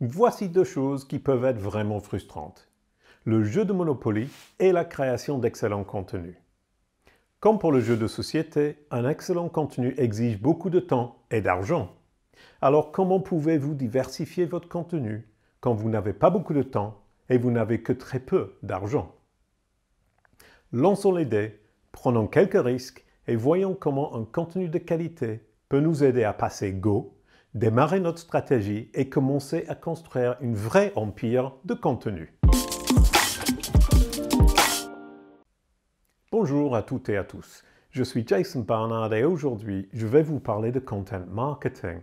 Voici deux choses qui peuvent être vraiment frustrantes. Le jeu de Monopoly et la création d'excellents contenus. Comme pour le jeu de société, un excellent contenu exige beaucoup de temps et d'argent. Alors comment pouvez-vous diversifier votre contenu quand vous n'avez pas beaucoup de temps et vous n'avez que très peu d'argent? Lançons les dés, prenons quelques risques et voyons comment un contenu de qualité peut nous aider à passer Go, démarrer notre stratégie et commencer à construire une vraie empire de contenu. Bonjour à toutes et à tous, je suis Jason Barnard et aujourd'hui je vais vous parler de content marketing.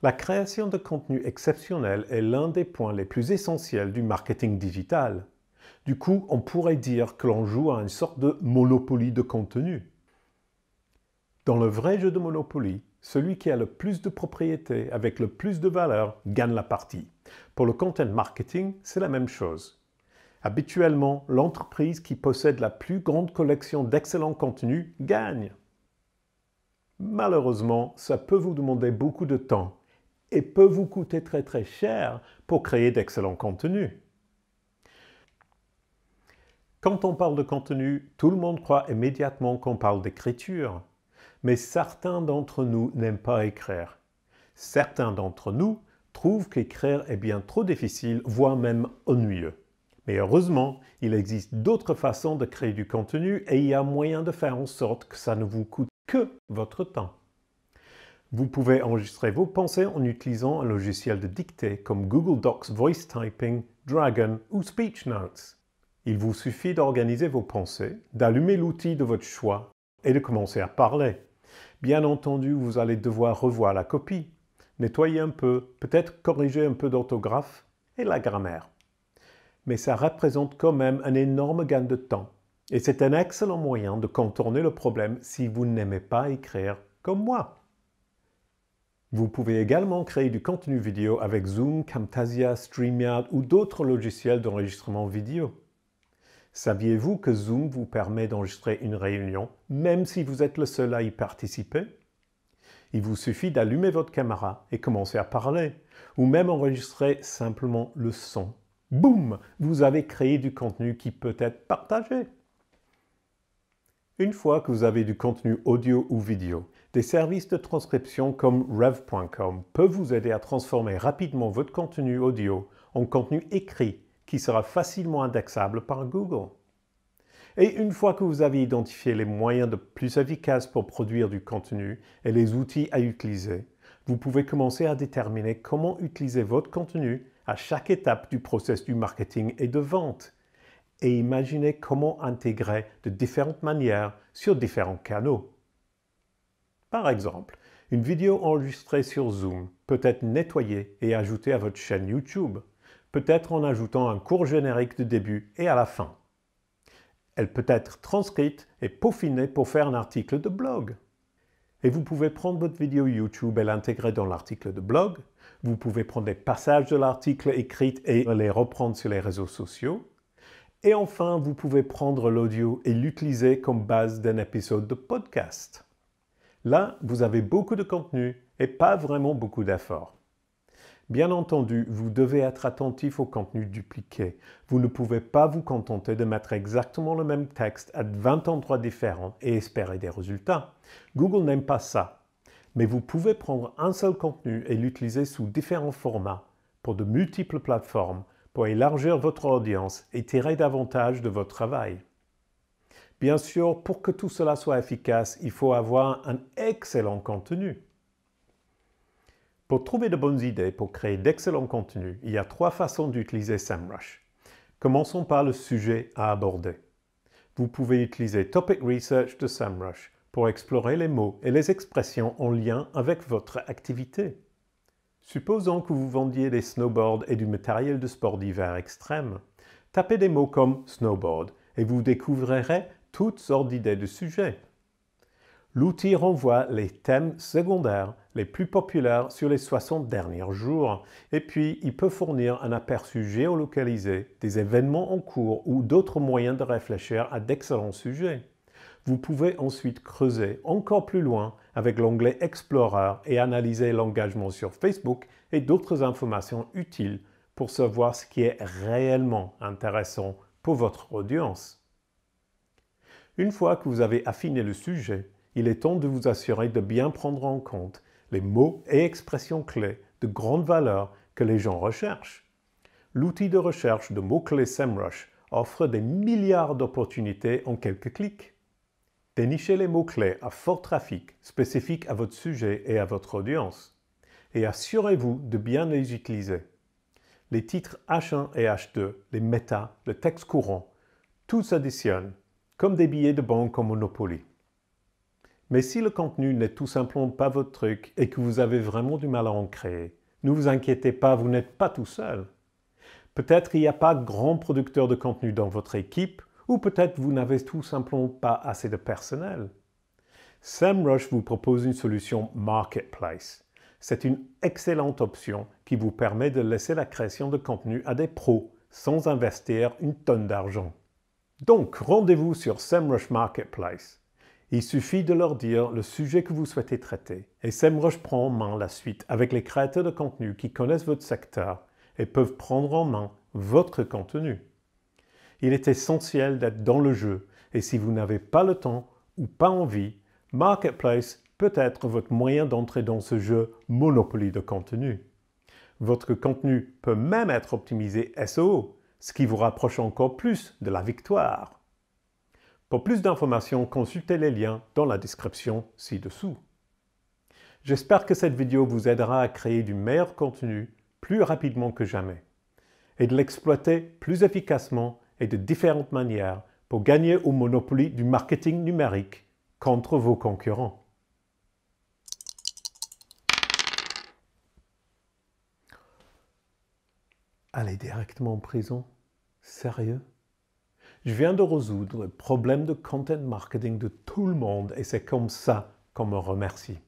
La création de contenu exceptionnel est l'un des points les plus essentiels du marketing digital. Du coup, on pourrait dire que l'on joue à une sorte de Monopoly de contenu. Dans le vrai jeu de Monopoly, celui qui a le plus de propriétés avec le plus de valeur gagne la partie. Pour le content marketing, c'est la même chose. Habituellement, l'entreprise qui possède la plus grande collection d'excellents contenus gagne. Malheureusement, ça peut vous demander beaucoup de temps et peut vous coûter très cher pour créer d'excellents contenus. Quand on parle de contenu, tout le monde croit immédiatement qu'on parle d'écriture. Mais certains d'entre nous n'aiment pas écrire. Certains d'entre nous trouvent qu'écrire est bien trop difficile, voire même ennuyeux. Mais heureusement, il existe d'autres façons de créer du contenu et il y a moyen de faire en sorte que ça ne vous coûte que votre temps. Vous pouvez enregistrer vos pensées en utilisant un logiciel de dictée comme Google Docs Voice Typing, Dragon ou Speech Notes. Il vous suffit d'organiser vos pensées, d'allumer l'outil de votre choix et de commencer à parler. Bien entendu, vous allez devoir revoir la copie, nettoyer un peu, peut-être corriger un peu d'orthographe et la grammaire. Mais ça représente quand même un énorme gain de temps. Et c'est un excellent moyen de contourner le problème si vous n'aimez pas écrire comme moi. Vous pouvez également créer du contenu vidéo avec Zoom, Camtasia, StreamYard ou d'autres logiciels d'enregistrement vidéo. Saviez-vous que Zoom vous permet d'enregistrer une réunion, même si vous êtes le seul à y participer? Il vous suffit d'allumer votre caméra et commencer à parler, ou même enregistrer simplement le son. Boum! Vous avez créé du contenu qui peut être partagé. Une fois que vous avez du contenu audio ou vidéo, des services de transcription comme Rev.com peuvent vous aider à transformer rapidement votre contenu audio en contenu écrit qui sera facilement indexable par Google. Et une fois que vous avez identifié les moyens de plus efficaces pour produire du contenu et les outils à utiliser, vous pouvez commencer à déterminer comment utiliser votre contenu à chaque étape du processus du marketing et de vente, et imaginer comment intégrer de différentes manières sur différents canaux. Par exemple, une vidéo enregistrée sur Zoom peut être nettoyée et ajoutée à votre chaîne YouTube, peut-être en ajoutant un court générique de début et à la fin. Elle peut être transcrite et peaufinée pour faire un article de blog. Et vous pouvez prendre votre vidéo YouTube et l'intégrer dans l'article de blog. Vous pouvez prendre des passages de l'article écrit et les reprendre sur les réseaux sociaux. Et enfin, vous pouvez prendre l'audio et l'utiliser comme base d'un épisode de podcast. Là, vous avez beaucoup de contenu et pas vraiment beaucoup d'efforts. Bien entendu, vous devez être attentif au contenu dupliqué. Vous ne pouvez pas vous contenter de mettre exactement le même texte à 20 endroits différents et espérer des résultats. Google n'aime pas ça. Mais vous pouvez prendre un seul contenu et l'utiliser sous différents formats pour de multiples plateformes pour élargir votre audience et tirer davantage de votre travail. Bien sûr, pour que tout cela soit efficace, il faut avoir un excellent contenu. Pour trouver de bonnes idées pour créer d'excellents contenus, il y a 3 façons d'utiliser SEMrush. Commençons par le sujet à aborder. Vous pouvez utiliser Topic Research de SEMrush pour explorer les mots et les expressions en lien avec votre activité. Supposons que vous vendiez des snowboards et du matériel de sport d'hiver extrême. Tapez des mots comme snowboard et vous découvrirez toutes sortes d'idées de sujets. L'outil renvoie les thèmes secondaires les plus populaires sur les 60 derniers jours et puis il peut fournir un aperçu géolocalisé des événements en cours ou d'autres moyens de réfléchir à d'excellents sujets. Vous pouvez ensuite creuser encore plus loin avec l'onglet Explorer et analyser l'engagement sur Facebook et d'autres informations utiles pour savoir ce qui est réellement intéressant pour votre audience. Une fois que vous avez affiné le sujet, il est temps de vous assurer de bien prendre en compte les mots et expressions clés de grande valeur que les gens recherchent. L'outil de recherche de mots-clés SEMrush offre des milliards d'opportunités en quelques clics. Dénichez les mots-clés à fort trafic spécifiques à votre sujet et à votre audience. Et assurez-vous de bien les utiliser. Les titres H1 et H2, les méta, le texte courant, tout s'additionne, comme des billets de banque en Monopoly. Mais si le contenu n'est tout simplement pas votre truc et que vous avez vraiment du mal à en créer, ne vous inquiétez pas, vous n'êtes pas tout seul. Peut-être il n'y a pas de grand producteur de contenu dans votre équipe, ou peut-être vous n'avez tout simplement pas assez de personnel. SEMrush vous propose une solution Marketplace. C'est une excellente option qui vous permet de laisser la création de contenu à des pros sans investir une tonne d'argent. Donc, rendez-vous sur SEMrush Marketplace. Il suffit de leur dire le sujet que vous souhaitez traiter et SEMrush prend en main la suite avec les créateurs de contenu qui connaissent votre secteur et peuvent prendre en main votre contenu. Il est essentiel d'être dans le jeu et si vous n'avez pas le temps ou pas envie, Marketplace peut être votre moyen d'entrer dans ce jeu Monopoly de contenu. Votre contenu peut même être optimisé SEO, ce qui vous rapproche encore plus de la victoire. Pour plus d'informations, consultez les liens dans la description ci-dessous. J'espère que cette vidéo vous aidera à créer du meilleur contenu plus rapidement que jamais et de l'exploiter plus efficacement et de différentes manières pour gagner au Monopoly du marketing numérique contre vos concurrents. Aller directement en prison? Sérieux? Je viens de résoudre le problème de content marketing de tout le monde et c'est comme ça qu'on me remercie.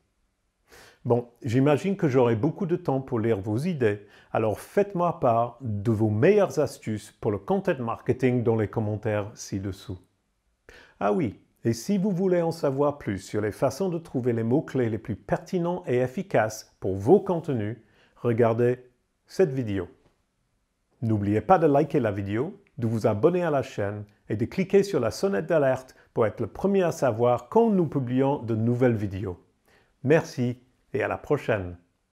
Bon, j'imagine que j'aurai beaucoup de temps pour lire vos idées, alors faites-moi part de vos meilleures astuces pour le content marketing dans les commentaires ci-dessous. Ah oui, et si vous voulez en savoir plus sur les façons de trouver les mots-clés les plus pertinents et efficaces pour vos contenus, regardez cette vidéo. N'oubliez pas de liker la vidéo, de vous abonner à la chaîne et de cliquer sur la sonnette d'alerte pour être le premier à savoir quand nous publions de nouvelles vidéos. Merci et à la prochaine.